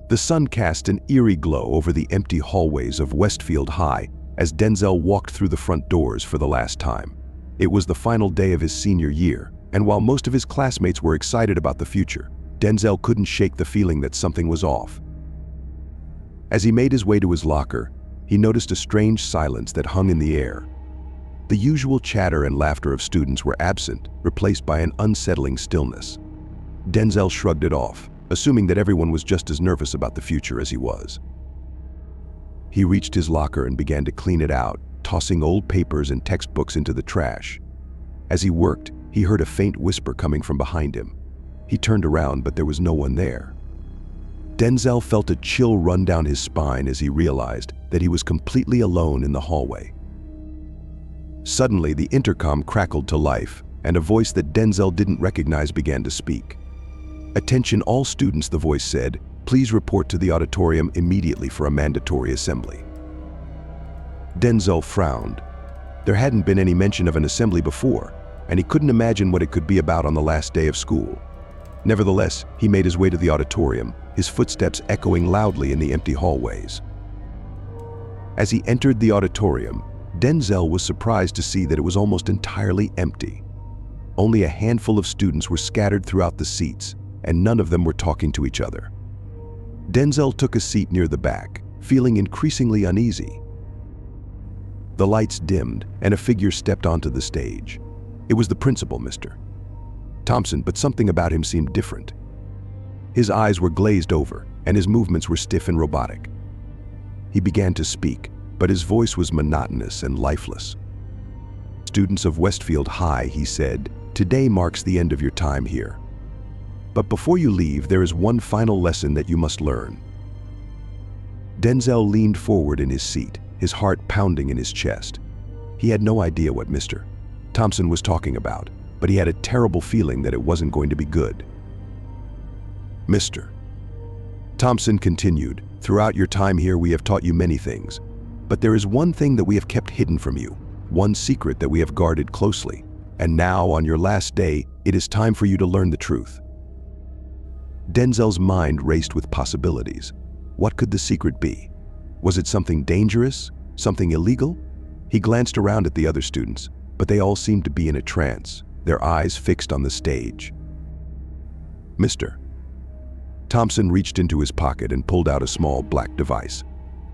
The sun cast an eerie glow over the empty hallways of Westfield High as Denzel walked through the front doors for the last time. It was the final day of his senior year, and while most of his classmates were excited about the future, Denzel couldn't shake the feeling that something was off. As he made his way to his locker, he noticed a strange silence that hung in the air. The usual chatter and laughter of students were absent, replaced by an unsettling stillness. Denzel shrugged it off, assuming that everyone was just as nervous about the future as he was. He reached his locker and began to clean it out, tossing old papers and textbooks into the trash. As he worked, he heard a faint whisper coming from behind him. He turned around, but there was no one there. Denzel felt a chill run down his spine as he realized that he was completely alone in the hallway. Suddenly, the intercom crackled to life, and a voice that Denzel didn't recognize began to speak. "Attention all students," the voice said. "Please report to the auditorium immediately for a mandatory assembly." Denzel frowned. There hadn't been any mention of an assembly before, and he couldn't imagine what it could be about on the last day of school. Nevertheless, he made his way to the auditorium, his footsteps echoing loudly in the empty hallways. As he entered the auditorium, Denzel was surprised to see that it was almost entirely empty. Only a handful of students were scattered throughout the seats, and none of them were talking to each other. Denzel took a seat near the back, feeling increasingly uneasy. The lights dimmed, and a figure stepped onto the stage. It was the principal, Mr. Thompson, but something about him seemed different. His eyes were glazed over, and his movements were stiff and robotic. He began to speak, but his voice was monotonous and lifeless. "Students of Westfield High," he said, "today marks the end of your time here. But before you leave, there is one final lesson that you must learn." Denzel leaned forward in his seat, his heart pounding in his chest. He had no idea what Mr. Thompson was talking about, but he had a terrible feeling that it wasn't going to be good. "Mr. Thompson continued, throughout your time here we have taught you many things, but there is one thing that we have kept hidden from you, one secret that we have guarded closely, and now on your last day, it is time for you to learn the truth." Denzel's mind raced with possibilities. What could the secret be? Was it something dangerous? Something illegal? He glanced around at the other students, but they all seemed to be in a trance, their eyes fixed on the stage. "Mr. Thompson reached into his pocket and pulled out a small black device.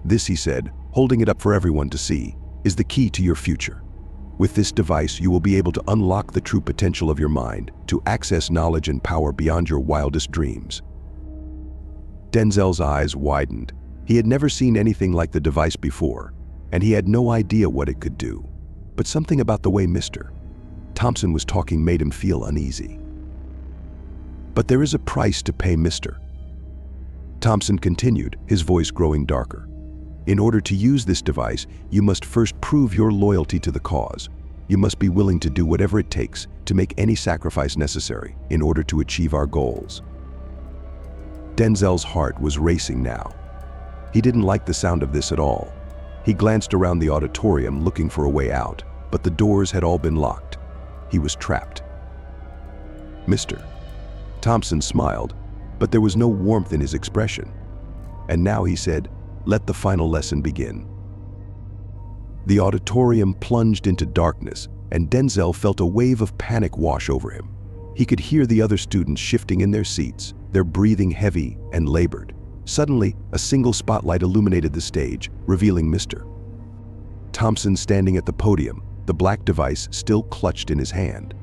"This," he said, holding it up for everyone to see, "is the key to your future. With this device, you will be able to unlock the true potential of your mind, to access knowledge and power beyond your wildest dreams." Denzel's eyes widened. He had never seen anything like the device before, and he had no idea what it could do. But something about the way Mr. Thompson was talking made him feel uneasy. "But there is a price to pay, Mr. Thompson continued, his voice growing darker. "In order to use this device, you must first prove your loyalty to the cause. You must be willing to do whatever it takes, to make any sacrifice necessary in order to achieve our goals." Denzel's heart was racing now. He didn't like the sound of this at all. He glanced around the auditorium looking for a way out, but the doors had all been locked. He was trapped. Mr. Thompson smiled, but there was no warmth in his expression. And now he said, "Let the final lesson begin." The auditorium plunged into darkness, and Denzel felt a wave of panic wash over him. He could hear the other students shifting in their seats, their breathing heavy and labored. Suddenly, a single spotlight illuminated the stage, revealing Mr. Thompson standing at the podium, the black device still clutched in his hand.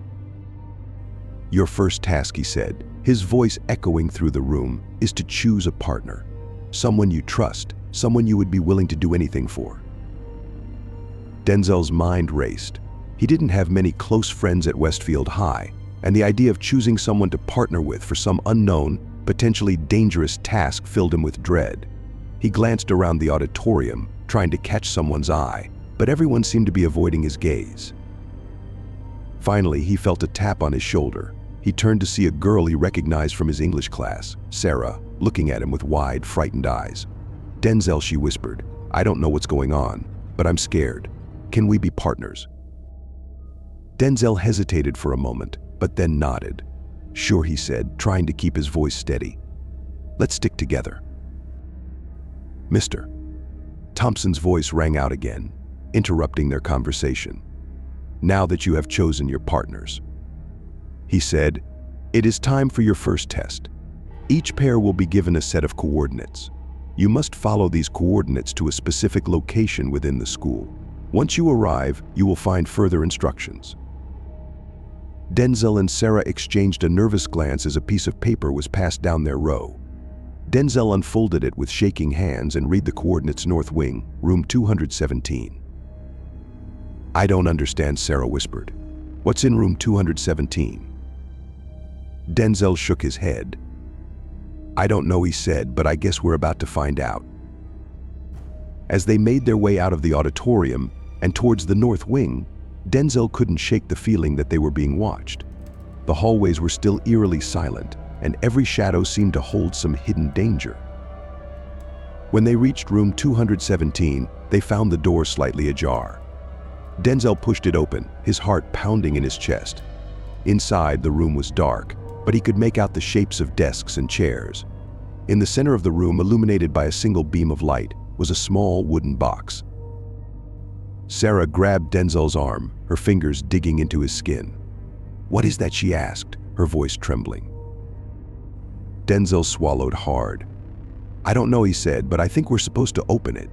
"Your first task," he said, his voice echoing through the room, "is to choose a partner. Someone you trust, someone you would be willing to do anything for." Denzel's mind raced. He didn't have many close friends at Westfield High, and the idea of choosing someone to partner with for some unknown, potentially dangerous task filled him with dread. He glanced around the auditorium, trying to catch someone's eye, but everyone seemed to be avoiding his gaze. Finally, he felt a tap on his shoulder. He turned to see a girl he recognized from his English class, Sarah, looking at him with wide, frightened eyes. "Denzel," she whispered, "I don't know what's going on, but I'm scared. Can we be partners?" Denzel hesitated for a moment, but then nodded. "Sure," he said, trying to keep his voice steady. "Let's stick together." "Mister." Thompson's voice rang out again, interrupting their conversation. "Now that you have chosen your partners," he said, "it is time for your first test. Each pair will be given a set of coordinates. You must follow these coordinates to a specific location within the school. Once you arrive, you will find further instructions." Denzel and Sarah exchanged a nervous glance as a piece of paper was passed down their row. Denzel unfolded it with shaking hands and read the coordinates: North Wing, room 217. "I don't understand," Sarah whispered. "What's in room 217? Denzel shook his head. "I don't know," he said, "but I guess we're about to find out." As they made their way out of the auditorium and towards the North Wing, Denzel couldn't shake the feeling that they were being watched. The hallways were still eerily silent, and every shadow seemed to hold some hidden danger. When they reached room 217, they found the door slightly ajar. Denzel pushed it open, his heart pounding in his chest. Inside, the room was dark, but he could make out the shapes of desks and chairs. In the center of the room, illuminated by a single beam of light, was a small wooden box. Sarah grabbed Denzel's arm, her fingers digging into his skin. "What is that?" she asked, her voice trembling. Denzel swallowed hard. "I don't know," he said, "but I think we're supposed to open it."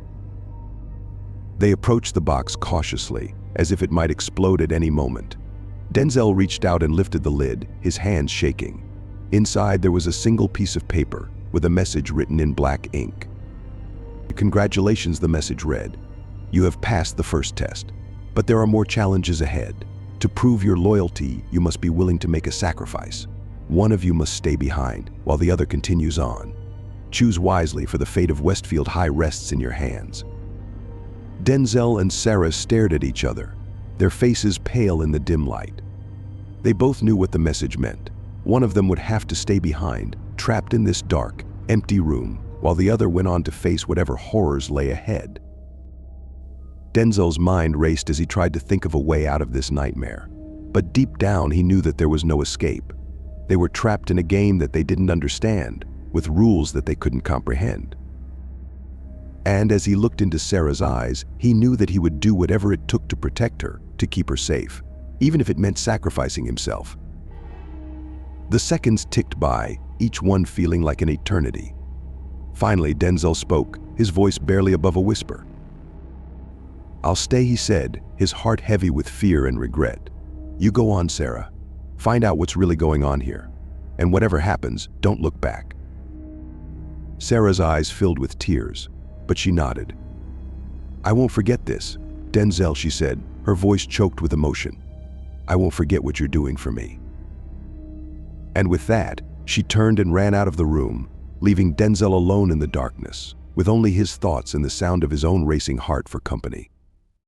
They approached the box cautiously, as if it might explode at any moment. Denzel reached out and lifted the lid, his hands shaking. Inside, there was a single piece of paper with a message written in black ink. "Congratulations," the message read. "You have passed the first test, but there are more challenges ahead. To prove your loyalty, you must be willing to make a sacrifice. One of you must stay behind, while the other continues on. Choose wisely, for the fate of Westfield High rests in your hands." Denzel and Sarah stared at each other, their faces pale in the dim light. They both knew what the message meant. One of them would have to stay behind, trapped in this dark, empty room, while the other went on to face whatever horrors lay ahead. Denzel's mind raced as he tried to think of a way out of this nightmare. But deep down, he knew that there was no escape. They were trapped in a game that they didn't understand, with rules that they couldn't comprehend. And as he looked into Sarah's eyes, he knew that he would do whatever it took to protect her, to keep her safe, even if it meant sacrificing himself. The seconds ticked by, each one feeling like an eternity. Finally, Denzel spoke, his voice barely above a whisper. "I'll stay," he said, his heart heavy with fear and regret. "You go on, Sarah. Find out what's really going on here. And whatever happens, don't look back." Sarah's eyes filled with tears, but she nodded. "I won't forget this, Denzel," she said, her voice choked with emotion. "I won't forget what you're doing for me." And with that, she turned and ran out of the room, leaving Denzel alone in the darkness, with only his thoughts and the sound of his own racing heart for company.